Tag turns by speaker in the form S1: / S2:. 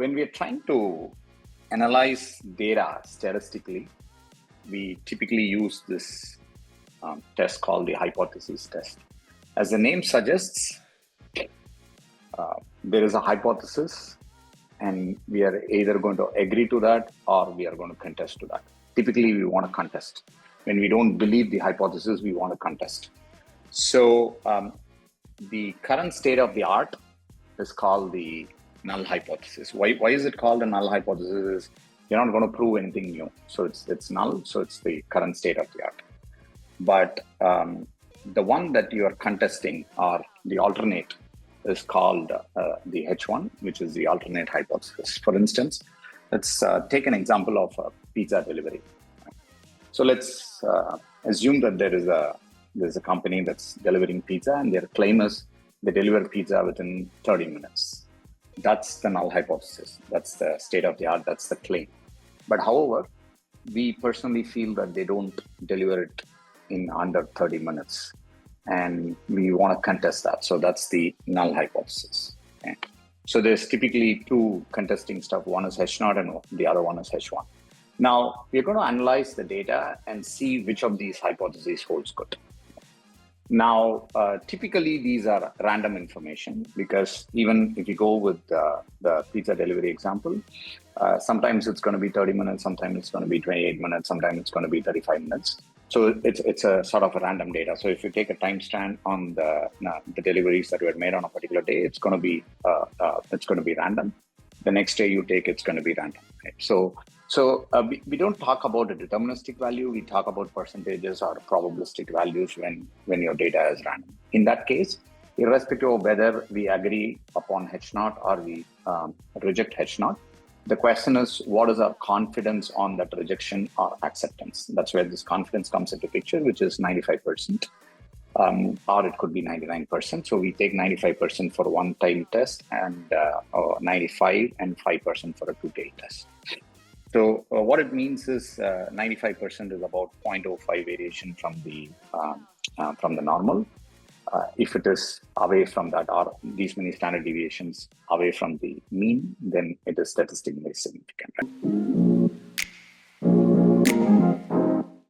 S1: when we're trying to analyze data statistically, we typically use this test called the hypothesis test. As the name suggests, there is a hypothesis, and we are either going to agree to that or we are going to contest to that. Typically, we want to contest. When we don't believe the hypothesis, we want to contest. So the current state of the art is called the null hypothesis. Why is it called a null hypothesis? You're not going to prove anything new. So it's null, so it's the current state of the art. But the one that you are contesting, or the alternate, is called the H1, which is the alternate hypothesis. For instance, let's take an example of a pizza delivery. So let's assume that there's a company that's delivering pizza, and their claim is they deliver pizza within 30 minutes. That's the null hypothesis. That's the state of the art. That's the claim. But however, we personally feel that they don't deliver it in under 30 minutes. And we want to contest that. So that's the null hypothesis. Okay. So there's typically two contesting stuff. One is H0 and the other one is H1. Now, we're going to analyze the data and see which of these hypotheses holds good. Now, typically, these are random information, because even if you go with the pizza delivery example, sometimes it's going to be 30 minutes, sometimes it's going to be 28 minutes, sometimes it's going to be 35 minutes. So it's a sort of a random data. So if you take a timestamp on the deliveries that were made on a particular day, it's going to be random. The next day you take, it's going to be random. Right? So we don't talk about a deterministic value. We talk about percentages or probabilistic values when your data is random. In that case, irrespective of whether we agree upon H0 or we reject H0, the question is, what is our confidence on that rejection or acceptance? That's where this confidence comes into picture, which is 95%, or it could be 99%. So we take 95% for one-time test, and 95 and 5% for a two-day test. So what it means is 95% is about 0.05 variation from the normal. If it is away from that, or these many standard deviations away from the mean, then it is statistically significant.